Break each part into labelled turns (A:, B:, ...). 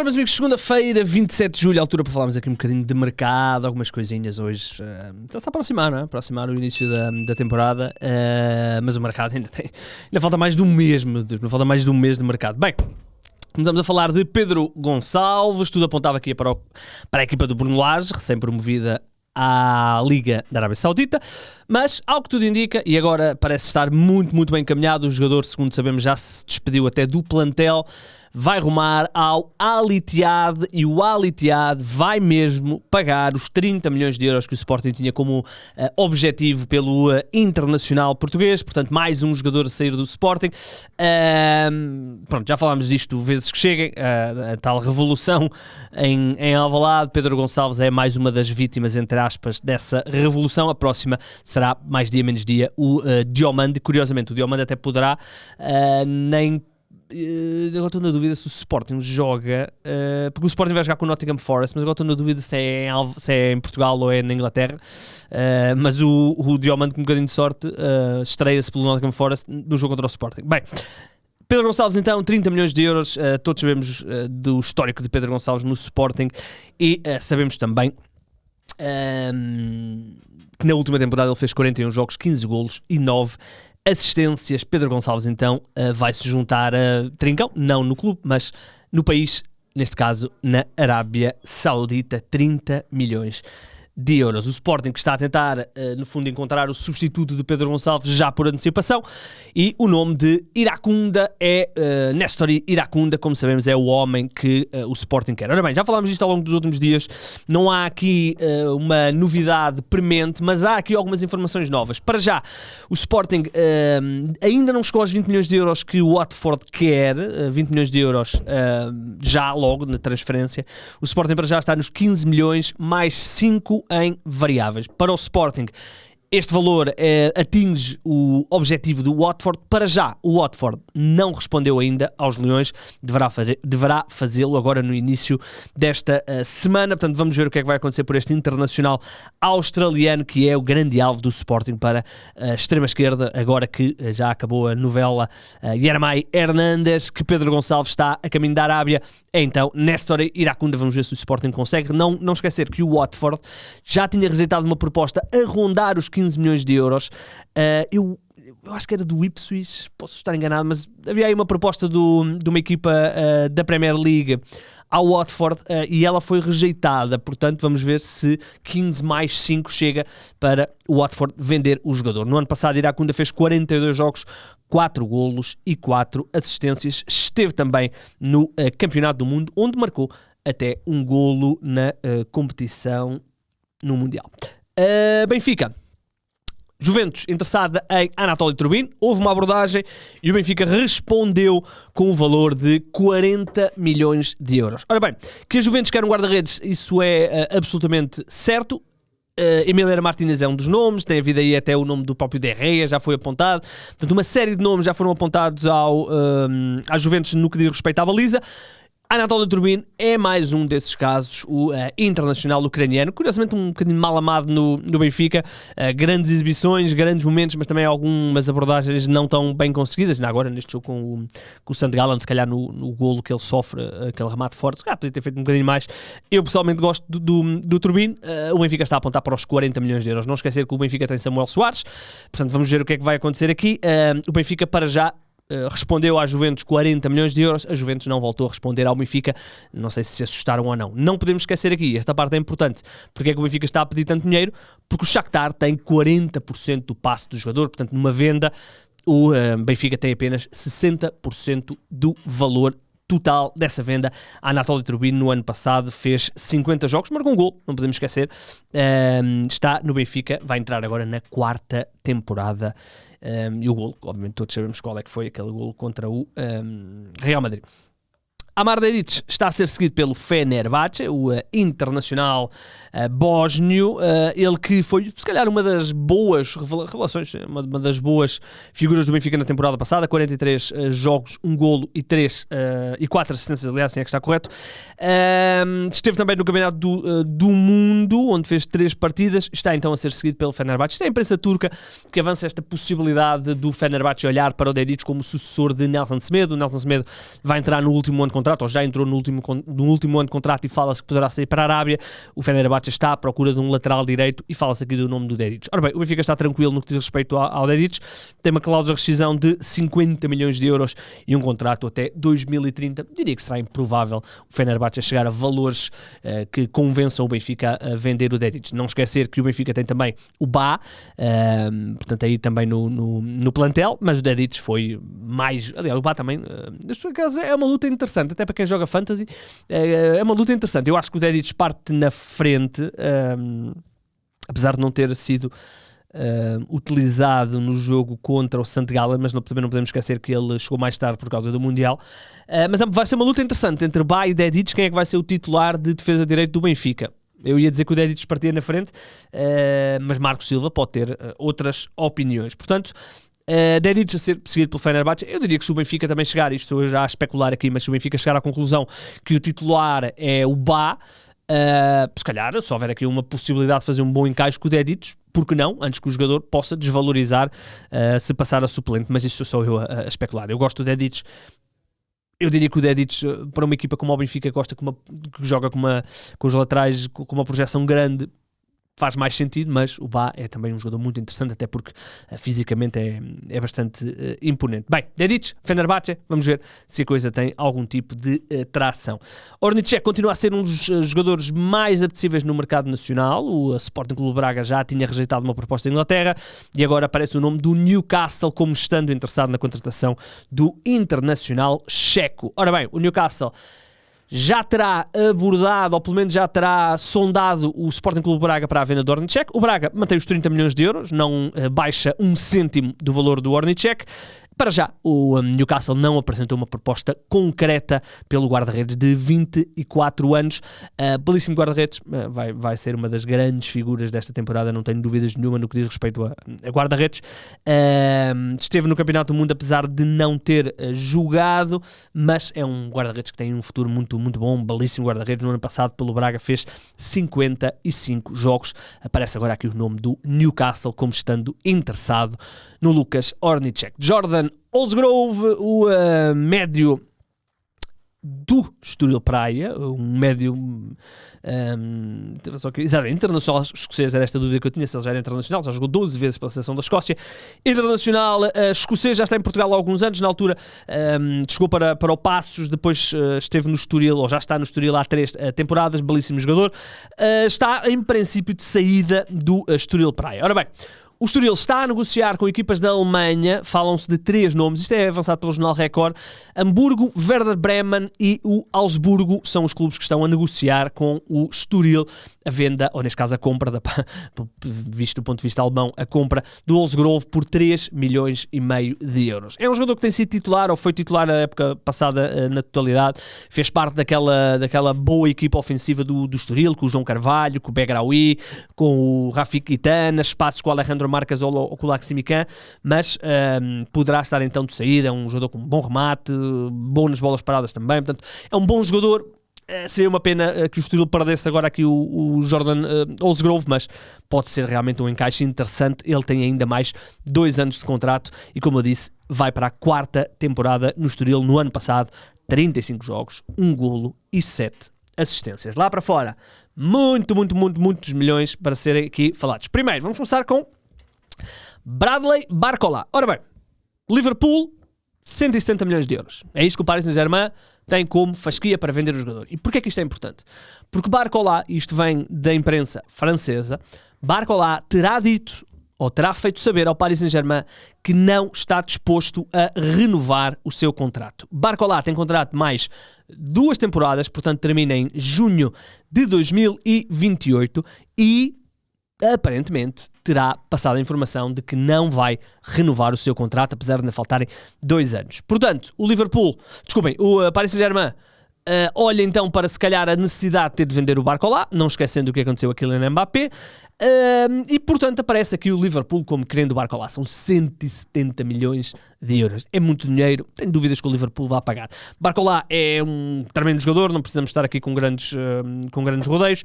A: Ora, meus amigos, segunda-feira, 27 de julho, a altura para falarmos aqui um bocadinho de mercado, algumas coisinhas hoje. Está-se a aproximar, não é? Aproximar o início da temporada, mas o mercado ainda falta mais de um mês, meu Deus, não falta mais de um mês de mercado. Bem, começamos a falar de Pedro Gonçalves, tudo apontava aqui para a equipa do Bruno Lage, recém-promovida à Liga da Arábia Saudita, mas ao que tudo indica, e agora parece estar muito, muito bem encaminhado, o jogador, segundo sabemos, já se despediu até do plantel, vai rumar ao Al Ittihad e o Al Ittihad vai mesmo pagar os 30 milhões de euros que o Sporting tinha como objetivo pelo internacional português, portanto mais um jogador a sair do Sporting. Pronto, já falámos disto vezes que cheguem, a tal revolução em Alvalade. Pedro Gonçalves é mais uma das vítimas, entre aspas, dessa revolução. A próxima será mais dia menos dia o Diomande. Curiosamente o Diomande até poderá agora estou na dúvida se o Sporting joga, porque o Sporting vai jogar com o Nottingham Forest, mas agora estou na dúvida se é em Portugal ou é na Inglaterra, mas o Diomande, com um bocadinho de sorte, estreia-se pelo Nottingham Forest no jogo contra o Sporting. Bem, Pedro Gonçalves então, 30 milhões de euros, todos sabemos do histórico de Pedro Gonçalves no Sporting e sabemos também que na última temporada ele fez 41 jogos, 15 golos e 9 assistências. Pedro Gonçalves então vai se juntar a Trincão, não no clube, mas no país, neste caso na Arábia Saudita. 30 milhões de euros. O Sporting que está a tentar, no fundo, encontrar o substituto de Pedro Gonçalves já por antecipação, e o nome de Iracunda é Néstor Iracunda, como sabemos, é o homem que o Sporting quer. Ora bem, já falámos disto ao longo dos últimos dias, não há aqui uma novidade premente, mas há aqui algumas informações novas. Para já, o Sporting ainda não chegou aos 20 milhões de euros que o Watford quer, 20 milhões de euros já logo na transferência. O Sporting para já está nos 15 milhões mais 5 em variáveis. Para o Sporting, este valor atinge o objetivo do Watford. Para já, o Watford não respondeu ainda aos Leões, deverá fazê-lo agora no início desta semana. Portanto, vamos ver o que é que vai acontecer por este internacional australiano, que é o grande alvo do Sporting para a extrema-esquerda, agora que já acabou a novela Yermay Hernandez, que Pedro Gonçalves está a caminho da Arábia. Então, Néstor Iracunda, vamos ver se o Sporting consegue. Não esquecer que o Watford já tinha rejeitado uma proposta a rondar os 15 milhões de euros. Eu acho que era do Ipswich, posso estar enganado, mas havia aí uma proposta de uma equipa da Premier League ao Watford e ela foi rejeitada. Portanto, vamos ver se 15 mais 5 chega para o Watford vender o jogador. No ano passado, Iracunda fez 42 jogos, 4 golos e 4 assistências. Esteve também no Campeonato do Mundo, onde marcou até um golo na competição no Mundial. Benfica. Juventus interessada em Anatoly Trubin, houve uma abordagem e o Benfica respondeu com o valor de 40 milhões de euros. Ora bem, que a Juventus quer um guarda-redes, isso é absolutamente certo. Emiliano Martínez é um dos nomes, tem havido aí até o nome do próprio De Gea, já foi apontado. Portanto, uma série de nomes já foram apontados à Juventus no que diz respeito à baliza. Anatoly Trubin é mais um desses casos, o internacional ucraniano, curiosamente um bocadinho mal amado no Benfica, grandes exibições, grandes momentos, mas também algumas abordagens não tão bem conseguidas. Ainda agora neste jogo com o St. Gallen, se calhar no golo que ele sofre, aquele remate forte, se calhar podia ter feito um bocadinho mais. Eu pessoalmente gosto do Trubin. O Benfica está a apontar para os 40 milhões de euros. Não esquecer que o Benfica tem Samuel Soares, portanto vamos ver o que é que vai acontecer aqui. O Benfica para já respondeu à Juventus 40 milhões de euros, a Juventus não voltou a responder ao Benfica, não sei se assustaram ou não. Não podemos esquecer aqui, esta parte é importante, porque é que o Benfica está a pedir tanto dinheiro? Porque o Shakhtar tem 40% do passe do jogador, portanto numa venda o Benfica tem apenas 60% do valor total dessa venda. Anatoly Trubin no ano passado fez 50 jogos, marcou um gol, não podemos esquecer, está no Benfica, vai entrar agora na 4ª temporada. E o golo, obviamente todos sabemos qual é que foi aquele golo contra o Real Madrid. Amar Dedić está a ser seguido pelo Fenerbahçe, o internacional bósnio, ele que foi, se calhar, uma das boas revelações, uma das boas figuras do Benfica na temporada passada, 43 jogos, 1 golo e 4 assistências, aliás, assim é que está correto. Esteve também no Campeonato do Mundo, onde fez 3 partidas, está então a ser seguido pelo Fenerbahçe. Isto é a imprensa turca que avança esta possibilidade do Fenerbahçe olhar para o Dedić como sucessor de Nelson Semedo. O Nelson Semedo vai entrar no último ano de contrato, contrato, ou já entrou no último ano de contrato e fala-se que poderá sair para a Arábia. O Fenerbahçe está à procura de um lateral direito e fala-se aqui do nome do Dedić. Ora bem, o Benfica está tranquilo no que diz respeito ao Dedić, tem uma cláusula de rescisão de 50 milhões de euros e um contrato até 2030. Diria que será improvável o Fenerbahçe chegar a valores que convençam o Benfica a vender o Dedić. Não esquecer que o Benfica tem também o Bá, portanto aí também no plantel, mas o Dedić foi mais... Aliás, o Bá também... é uma luta interessante, até para quem joga Fantasy, é uma luta interessante. Eu acho que o Dedić parte na frente, apesar de não ter sido utilizado no jogo contra o St. Gallen, mas também não podemos esquecer que ele chegou mais tarde por causa do Mundial. Mas vai ser uma luta interessante entre Bá e Dedić. Quem é que vai ser o titular de defesa direito do Benfica? Eu ia dizer que o Dedić partia na frente, mas Marco Silva pode ter outras opiniões. Portanto, Dedić a ser seguido pelo Fenerbahçe. Eu diria que se o Benfica também chegar, isto estou já a especular aqui, mas se o Benfica chegar à conclusão que o titular é o Bá, se calhar, se houver aqui uma possibilidade de fazer um bom encaixe com o Dedić, porque não, antes que o jogador possa desvalorizar se passar a suplente, mas isso sou eu a especular. Eu gosto do Dedić. Eu diria que o Dedić, para uma equipa como o Benfica, que joga com os laterais com uma projeção grande, faz mais sentido, mas o Bá é também um jogador muito interessante, até porque fisicamente é bastante imponente. Bem, Dedić, Fenerbahçe, vamos ver se a coisa tem algum tipo de tração. Ornicek continua a ser um dos jogadores mais apetecíveis no mercado nacional. O Sporting Clube Braga já tinha rejeitado uma proposta da Inglaterra e agora aparece o nome do Newcastle como estando interessado na contratação do internacional checo. Ora bem, o Newcastle já terá abordado, ou pelo menos já terá sondado o Sporting Clube Braga para a venda do Ornicek. O Braga mantém os 30 milhões de euros, não baixa um cêntimo do valor do Ornicek. Para já, o Newcastle não apresentou uma proposta concreta pelo guarda-redes de 24 anos. Belíssimo guarda-redes, vai ser uma das grandes figuras desta temporada, não tenho dúvidas nenhuma no que diz respeito a guarda-redes. Esteve no Campeonato do Mundo, apesar de não ter jogado, mas é um guarda-redes que tem um futuro muito, muito bom, um belíssimo guarda-redes. No ano passado, pelo Braga, fez 55 jogos. Aparece agora aqui o nome do Newcastle como estando interessado no Lucas Ornicek. Jordan Olsgrove, o médio do Estoril Praia, um médio internacional escocês, era esta dúvida que eu tinha, se ele já era internacional, já jogou 12 vezes pela seleção da Escócia. Internacional escocês, já está em Portugal há alguns anos, na altura chegou para o Passos, depois esteve no Estoril, ou já está no Estoril há 3 temporadas, belíssimo jogador. Está em princípio de saída do Estoril Praia. Ora bem, o Estoril está a negociar com equipas da Alemanha, falam-se de 3 nomes, isto é avançado pelo Jornal Record. Hamburgo, Werder Bremen e o Augsburgo são os clubes que estão a negociar com o Estoril a venda, ou neste caso a compra, visto do ponto de vista alemão, a compra do Olsgrove por 3 milhões e meio de euros. É um jogador que tem sido titular, ou foi titular na época passada na totalidade, fez parte daquela boa equipa ofensiva do Estoril, com o João Carvalho, com o Begraoui, com o Rafik Itana, espaços com o Alejandro Marcas ou com o Laximican, mas poderá estar então de saída. É um jogador com bom remate, bom nas bolas paradas também, portanto é um bom jogador. Seria uma pena que o Estoril perdesse agora aqui o Jordan Olsgrove, mas pode ser realmente um encaixe interessante. Ele tem ainda mais 2 anos de contrato e, como eu disse, vai para a 4ª temporada no Estoril. No ano passado, 35 jogos, 1 golo e 7 assistências. Lá para fora, muitos milhões para serem aqui falados. Primeiro, vamos começar com Bradley Barcola. Ora bem, Liverpool, 170 milhões de euros. É isto que o Paris Saint-Germain tem como fasquia para vender o jogador. E porquê é que isto é importante? Porque Barcola, isto vem da imprensa francesa, Barcola terá dito, ou terá feito saber ao Paris Saint-Germain que não está disposto a renovar o seu contrato. Barcola tem contrato mais 2 temporadas, portanto termina em junho de 2028 e aparentemente terá passado a informação de que não vai renovar o seu contrato, apesar de ainda faltarem 2 anos. Portanto, o Paris Saint-Germain olha então para, se calhar, a necessidade de ter de vender o Barcola, não esquecendo o que aconteceu a Kylian Mbappé. E portanto aparece aqui o Liverpool como querendo o Barcola. São 170 milhões de euros. É muito dinheiro, tenho dúvidas que o Liverpool vá pagar. Barcola é um tremendo jogador, não precisamos estar aqui com grandes rodeios.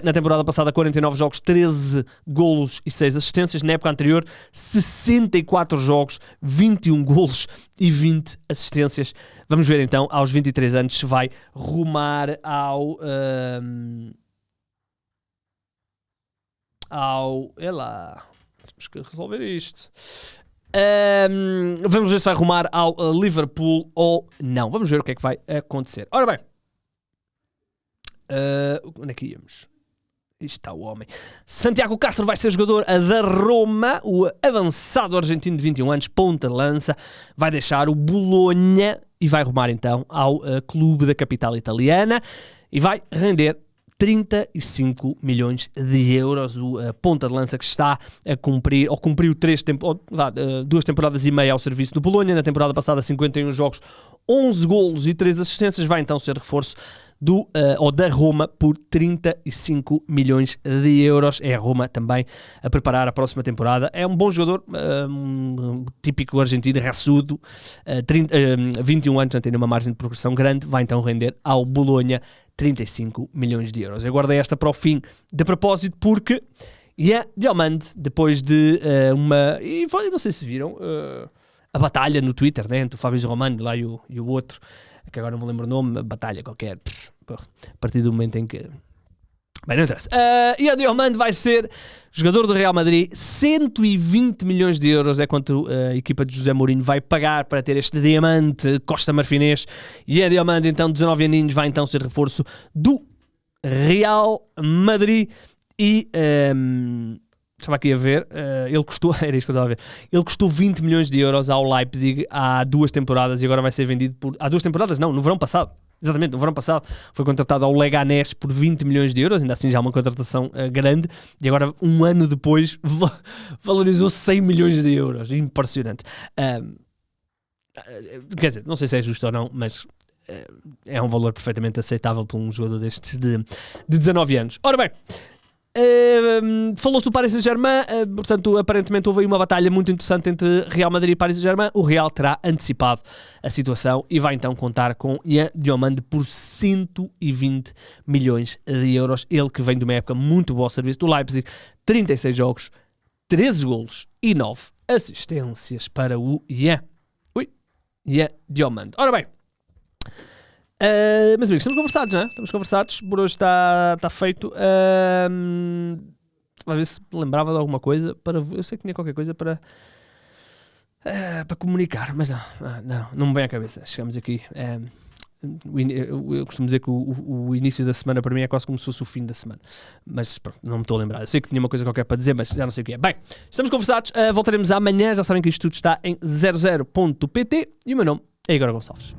A: Na temporada passada, 49 jogos, 13 golos e 6 assistências. Na época anterior, 64 jogos, 21 golos e 20 assistências. Vamos ver então, aos 23 anos, se vai rumar ao... temos que resolver isto. Vamos ver se vai rumar ao Liverpool ou não. Vamos ver o que é que vai acontecer. Ora bem, onde é que íamos? Isto está o homem. Santiago Castro vai ser jogador da Roma. O avançado argentino de 21 anos, ponta de lança, vai deixar o Bolonha e vai rumar então ao clube da capital italiana e vai render 35 milhões de euros. O ponta de lança que está a cumprir, ou cumpriu 2 temporadas e meia ao serviço do Bolonha. Na temporada passada, 51 jogos, 11 golos e 3 assistências. Vai então ser reforço da Roma por 35 milhões de euros. É a Roma também a preparar a próxima temporada. É um bom jogador, típico argentino, raçudo, 21 anos, tem uma margem de progressão grande. Vai então render ao Bolonha 35 milhões de euros. Eu guardei esta para o fim de propósito porque Diomande, depois de e não sei se viram a batalha no Twitter, né, entre o Fabrício Romano lá e o outro, que agora não me lembro o nome, batalha qualquer, a partir do momento em que... Bem, não interessa. E a Diomande vai ser jogador do Real Madrid. 120 milhões de euros é quanto a equipa de José Mourinho vai pagar para ter este diamante costa-marfinês. E a Diomande, então, 19 aninhos, vai então ser reforço do Real Madrid. E estava aqui a ver, ele custou, era isso que eu estava a ver, ele custou 20 milhões de euros ao Leipzig há 2 temporadas e agora vai ser vendido há 2 temporadas? Não, no verão passado. Exatamente, no verão passado foi contratado ao Leganés por 20 milhões de euros, ainda assim já é uma contratação grande, e agora, um ano depois, valorizou 100 milhões de euros. Impressionante. Quer dizer, não sei se é justo ou não, mas é um valor perfeitamente aceitável para um jogador destes de 19 anos. Ora bem, falou-se do Paris Saint-Germain, portanto, aparentemente houve aí uma batalha muito interessante entre Real Madrid e Paris Saint-Germain. O Real terá antecipado a situação e vai então contar com Ian Diomande por 120 milhões de euros. Ele que vem de uma época muito boa ao serviço do Leipzig, 36 jogos, 13 golos e 9 assistências para o Ian Diomande. Ora bem, meus amigos, estamos conversados, não é? Estamos conversados, por hoje está feito. A ver se me lembrava de alguma coisa eu sei que tinha qualquer coisa para comunicar, mas não me vem à cabeça. Chegamos aqui. Eu costumo dizer que o início da semana para mim é quase como se fosse o fim da semana, mas pronto, não me estou a lembrar. Eu sei que tinha uma coisa qualquer para dizer, mas já não sei o que é. Bem, estamos conversados, voltaremos amanhã. Já sabem que isto tudo está em 00.pt e o meu nome é Igor Gonçalves.